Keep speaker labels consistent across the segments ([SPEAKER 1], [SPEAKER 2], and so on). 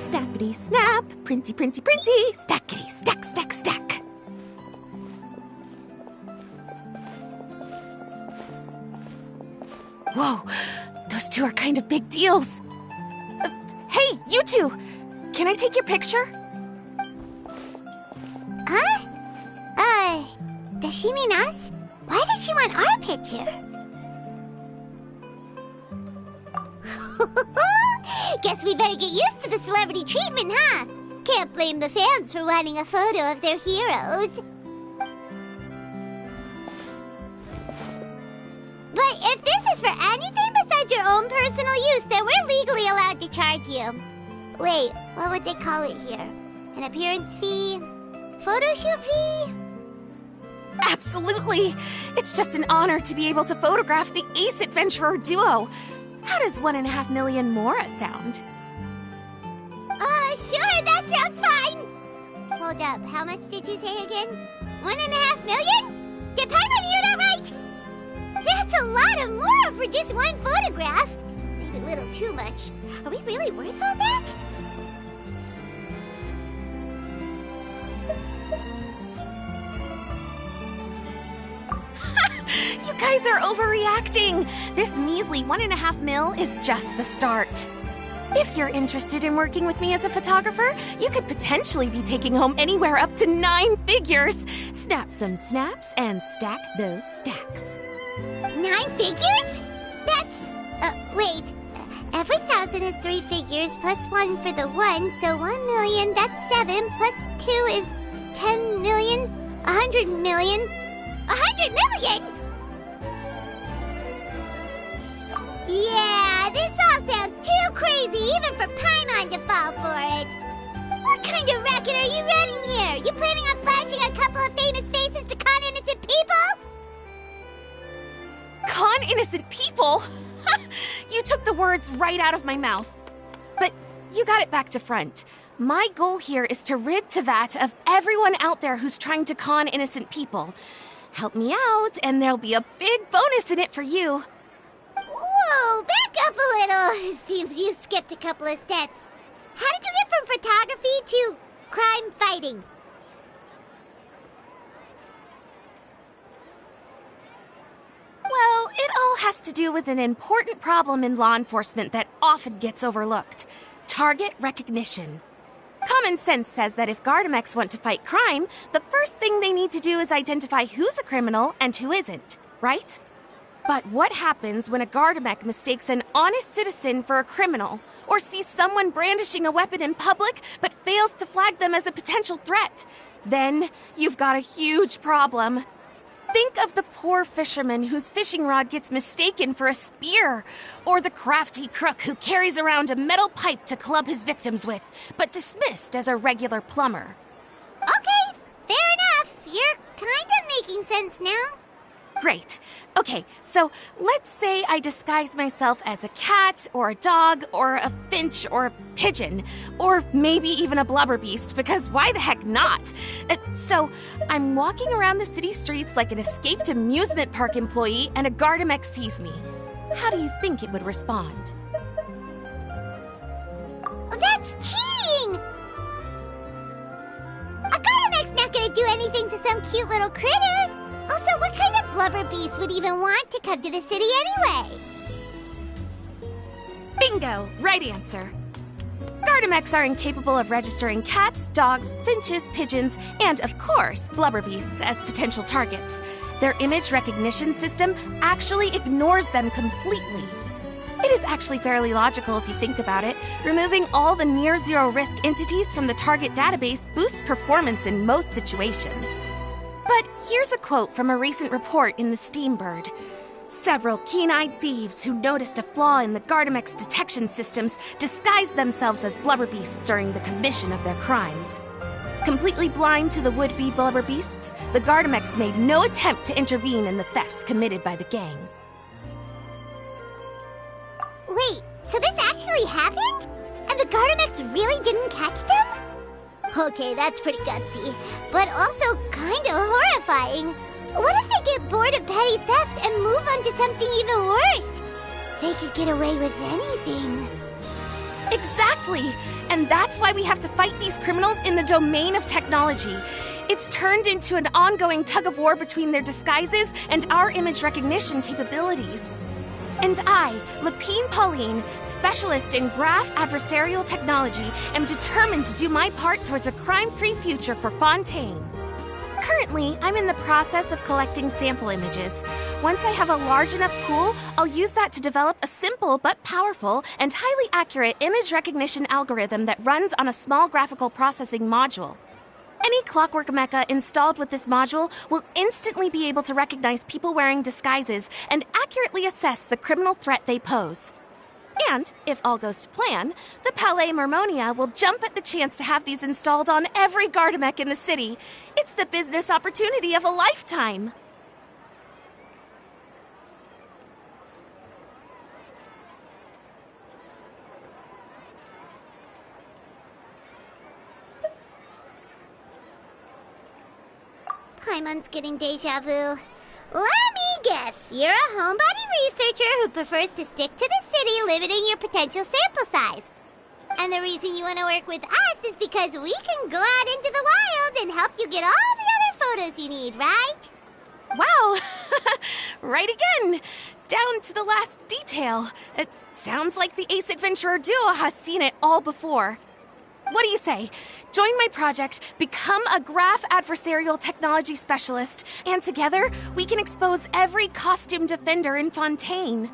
[SPEAKER 1] Snappity snap, printy printy printy, stackity stack stack stack. Whoa, those two are kind of big deals. Hey, you two! Can I take your picture?
[SPEAKER 2] Huh? Does she mean us? Why does she want our picture? Guess we better get used to the celebrity treatment, huh? Can't blame the fans for wanting a photo of their heroes. But if this is for anything besides your own personal use, then we're legally allowed to charge you. Wait, what would they call it here? An appearance fee? Photo shoot fee?
[SPEAKER 1] Absolutely! It's just an honor to be able to photograph the Ace Adventurer duo. How does 1.5 million more sound?
[SPEAKER 2] Sure, that sounds fine! Hold up, how much did you say again? 1.5 million? Did Paimon hear that right? That's a lot of more for just one photograph. Maybe a little too much. Are we really worth all that?
[SPEAKER 1] You guys are overreacting! This measly 1.5 mil is just the start. If you're interested in working with me as a photographer, you could potentially be taking home anywhere up to 9 figures. Snap some snaps and stack those stacks.
[SPEAKER 2] 9 figures? That's... wait. Every 1,000 is 3 figures, plus 1 for the 1, so 1 million, that's 7, plus 2 is 10 million, 100 million. 100 million?! Yeah, this all sounds too crazy even for Paimon to fall for it. What kind of racket are you running here? You planning on flashing a couple of famous faces to con innocent people?
[SPEAKER 1] Con innocent people? You took the words right out of my mouth. But you got it back to front. My goal here is to rid Teyvat of everyone out there who's trying to con innocent people. Help me out, and there'll be a big bonus in it for you.
[SPEAKER 2] Whoa, back up a little. Seems you skipped a couple of steps. How did you get from photography to crime fighting?
[SPEAKER 1] Well, it all has to do with an important problem in law enforcement that often gets overlooked. Target recognition. Common sense says that if Gardamex want to fight crime, the first thing they need to do is identify who's a criminal and who isn't, right? But what happens when a Gardamex mistakes an honest citizen for a criminal, or sees someone brandishing a weapon in public but fails to flag them as a potential threat? Then you've got a huge problem. Think of the poor fisherman whose fishing rod gets mistaken for a spear, or the crafty crook who carries around a metal pipe to club his victims with, but dismissed as a regular plumber.
[SPEAKER 2] Okay, fair enough. You're kind of making sense now.
[SPEAKER 1] Great. Okay, so let's say I disguise myself as a cat, or a dog, or a finch, or a pigeon, or maybe even a blubber beast, because why the heck not? So I'm walking around the city streets like an escaped amusement park employee, and a Gardamex sees me. How do you think it would respond?
[SPEAKER 2] That's cheating! A Gardamex's not gonna do anything to some cute little critter. Also, what kind of blubber beast would even want to come to the city anyway?
[SPEAKER 1] Bingo! Right answer. Gardamex are incapable of registering cats, dogs, finches, pigeons, and, of course, blubber beasts as potential targets. Their image recognition system actually ignores them completely. It is actually fairly logical if you think about it. Removing all the near-zero risk entities from the target database boosts performance in most situations. But here's a quote from a recent report in the Steambird. Several keen-eyed thieves who noticed a flaw in the Gardamex detection systems disguised themselves as blubber beasts during the commission of their crimes. Completely blind to the would-be blubber beasts, the Gardamex made no attempt to intervene in the thefts committed by the gang.
[SPEAKER 2] Wait, so this actually happened? And the Gardamex really didn't catch them? Okay, that's pretty gutsy, but also kinda horrifying. What if they get bored of petty theft and move on to something even worse? They could get away with anything.
[SPEAKER 1] Exactly! And that's why we have to fight these criminals in the domain of technology. It's turned into an ongoing tug-of-war between their disguises and our image recognition capabilities. And I, Lapine Pauline, specialist in graph adversarial technology, am determined to do my part towards a crime-free future for Fontaine. Currently, I'm in the process of collecting sample images. Once I have a large enough pool, I'll use that to develop a simple but powerful and highly accurate image recognition algorithm that runs on a small graphical processing module. Any clockwork mecha installed with this module will instantly be able to recognize people wearing disguises and accurately assess the criminal threat they pose. And, if all goes to plan, the Palais Mermonia will jump at the chance to have these installed on every Gardamek in the city. It's the business opportunity of a lifetime.
[SPEAKER 2] Paimon's getting deja vu. Let me guess, you're a homebody researcher who prefers to stick to the city, limiting your potential sample size. And the reason you want to work with us is because we can go out into the wild and help you get all the other photos you need, right?
[SPEAKER 1] Wow! Right again! Down to the last detail. It sounds like the Ace Adventurer duo has seen it all before. What do you say? Join my project, become a graph adversarial technology specialist, and together we can expose every costume defender in Fontaine.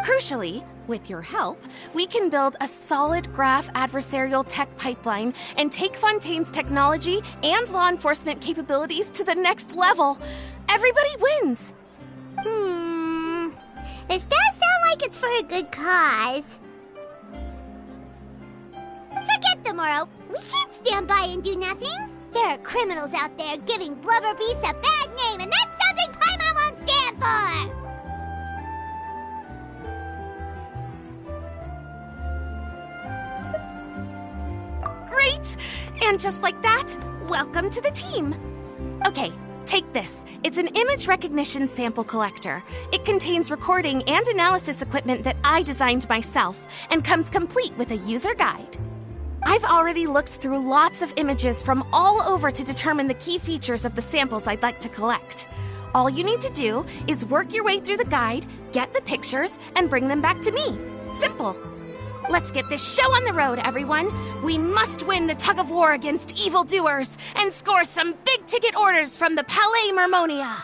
[SPEAKER 1] Crucially, with your help, we can build a solid graph adversarial tech pipeline and take Fontaine's technology and law enforcement capabilities to the next level. Everybody wins!
[SPEAKER 2] This does sound like it's for a good cause. Forget the Moro. We can't stand by and do nothing. There are criminals out there giving Blubber Beast a bad name, and that's something Paimon won't stand for!
[SPEAKER 1] Great! And just like that, welcome to the team. Okay, take this. It's an image recognition sample collector. It contains recording and analysis equipment that I designed myself and comes complete with a user guide. I've already looked through lots of images from all over to determine the key features of the samples I'd like to collect. All you need to do is work your way through the guide, get the pictures, and bring them back to me. Simple. Let's get this show on the road, everyone. We must win the tug-of-war against evildoers and score some big-ticket orders from the Palais Mermonia.